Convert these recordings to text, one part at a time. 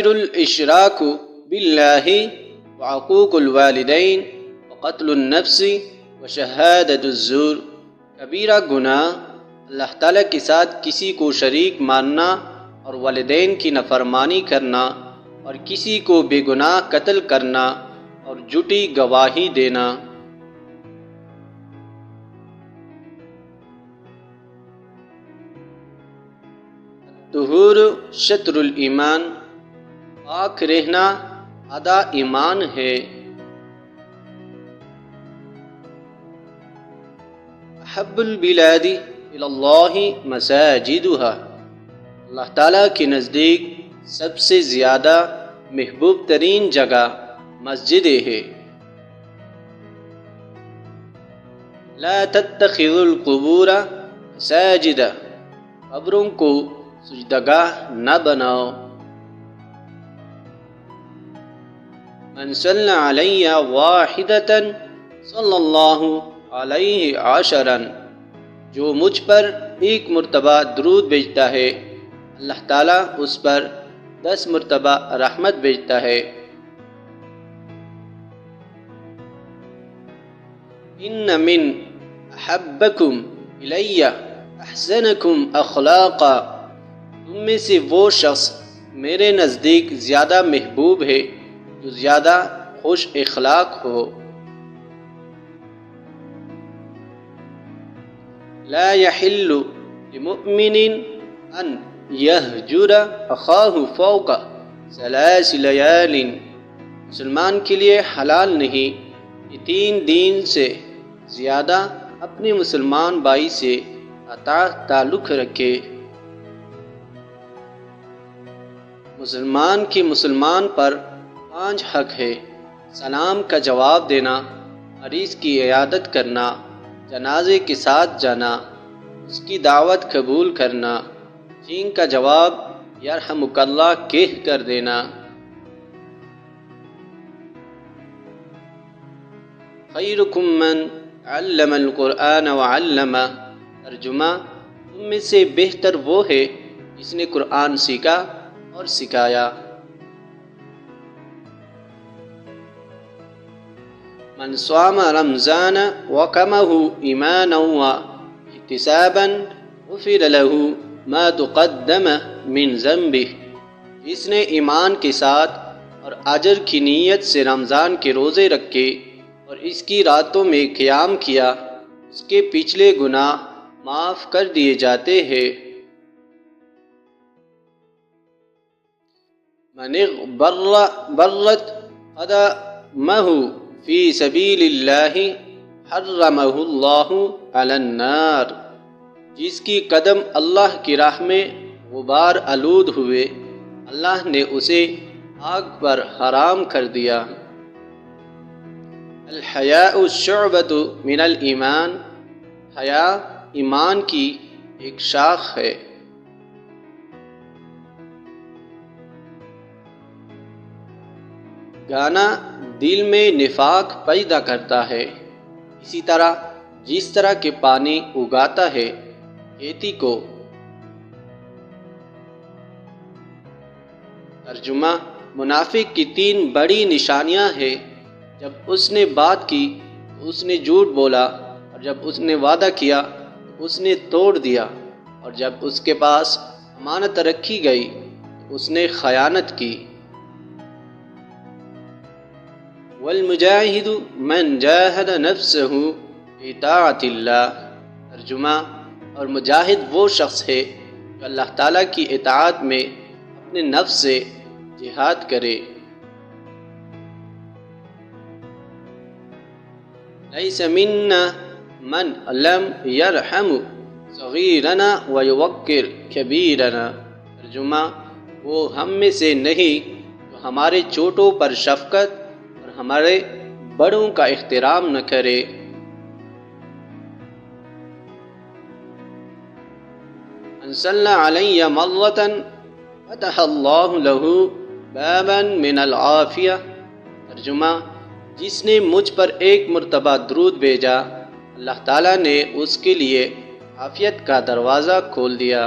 الكبائر الاشراک باللہ وعقوق الوالدین وقتل النفس وشہادۃ الزور۔ کبیرہ گناہ اللہ تعالیٰ کے ساتھ کسی کو شریک ماننا اور والدین کی نافرمانی کرنا اور کسی کو بے گناہ قتل کرنا اور جھوٹی گواہی دینا۔ طہور شطر الایمان، پاک رہنا آدھا ایمان ہے۔ احب البلاد الی اللہ مساجدها، اللہ تعالیٰ کے نزدیک سب سے زیادہ محبوب ترین جگہ مسجدیں ہے۔ لا تتخذوا القبور مساجد، قبروں کو سجدگاہ نہ بناؤ۔ من صلی علی واحدۃ صلی اللہ علیہ عشرا، جو مجھ پر ایک مرتبہ درود بھیجتا ہے اللہ تعالیٰ اس پر 10 مرتبہ رحمت بھیجتا ہے۔ ان من احبکم الی احسنکم اخلاقا، تم میں سے وہ شخص میرے نزدیک زیادہ محبوب ہے جو زیادہ خوش اخلاق ہو۔ لا يحل لمؤمن ان یہجر اخاہ فوق 3 لیال، مسلمان کے لیے حلال نہیں کہ 3 دن سے زیادہ اپنے مسلمان بھائی سے قطع تعلق رکھے۔ مسلمان کی مسلمان پر 5 حق ہے: سلام کا جواب دینا، مریض کی عیادت کرنا، جنازے کے ساتھ جانا، اس کی دعوت قبول کرنا، چین کا جواب یرحمک اللہ کہہ کر دینا۔ خیرکم من علم القرآن وعلمہ، ترجمہ، تم میں سے بہتر وہ ہے جس نے قرآن سیکھا اور سکھایا۔ من صام رمضان وقامہ ایمانا واحتسابا غفر له ما تقدم من ذنبہ، جس نے ایمان کے ساتھ اور اجر کی نیت سے رمضان کے روزے رکھے اور اس کی راتوں میں قیام کیا، اس کے پچھلے گناہ معاف کر دیے جاتے ہیں۔ من برت قدمہ فی سبیل اللہ حرمہ اللہ علی النار، جس کی قدم اللہ کی راہ میں غبار آلود ہوئے اللہ نے اسے آگ پر حرام کر دیا۔ الحیاء شعبۃ من الایمان، حیا ایمان کی ایک شاخ ہے۔ گانا دل میں نفاق پیدا کرتا ہے، اسی طرح جس طرح کہ پانی اگاتا ہے کھیتی کو۔ ترجمہ، منافق کی 3 بڑی نشانیاں ہیں: جب اس نے بات کی تو اس نے جھوٹ بولا، اور جب اس نے وعدہ کیا تو اس نے توڑ دیا، اور جب اس کے پاس امانت رکھی گئی تو اس نے خیانت کی۔ والمجاہد من جاہد نفسہ فی طاعت اللہ، ترجمہ، اور مجاہد وہ شخص ہے جو اللہ تعالیٰ کی اطاعت میں اپنے نفس سے جہاد کرے۔ لیس منا من لم یرحم صغیرنا ویوقر کبیرنا، ترجمہ، وہ ہم میں سے نہیں جو ہمارے چھوٹوں پر شفقت اور ہمارے بڑوں کا احترام نہ کرے۔ من صلی علی مرۃ فتح اللہ لہ بابا من العافیہ، ترجمہ، جس نے مجھ پر ایک مرتبہ درود بھیجا اللہ تعالیٰ نے اس کے لیے عافیت کا دروازہ کھول دیا۔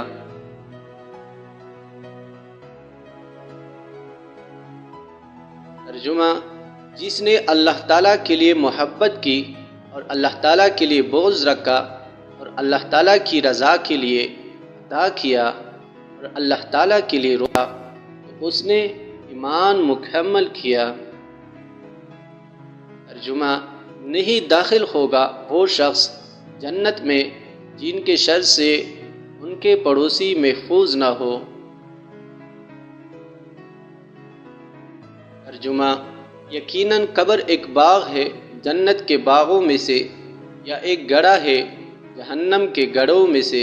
ترجمہ: جس نے اللہ تعالیٰ کے لیے محبت کی اور اللہ تعالیٰ کے لیے بغض رکھا اور اللہ تعالیٰ کی رضا کے لیے عطا کیا اور اللہ تعالیٰ کے لیے روکا تو اس نے ایمان مکمل کیا۔ ترجمہ: نہیں داخل ہوگا وہ شخص جنت میں جن کے شر سے ان کے پڑوسی محفوظ نہ ہو۔ ترجمہ: یقیناً قبر ایک باغ ہے جنت کے باغوں میں سے، یا ایک گڑھا ہے جہنم کے گڑھوں میں سے۔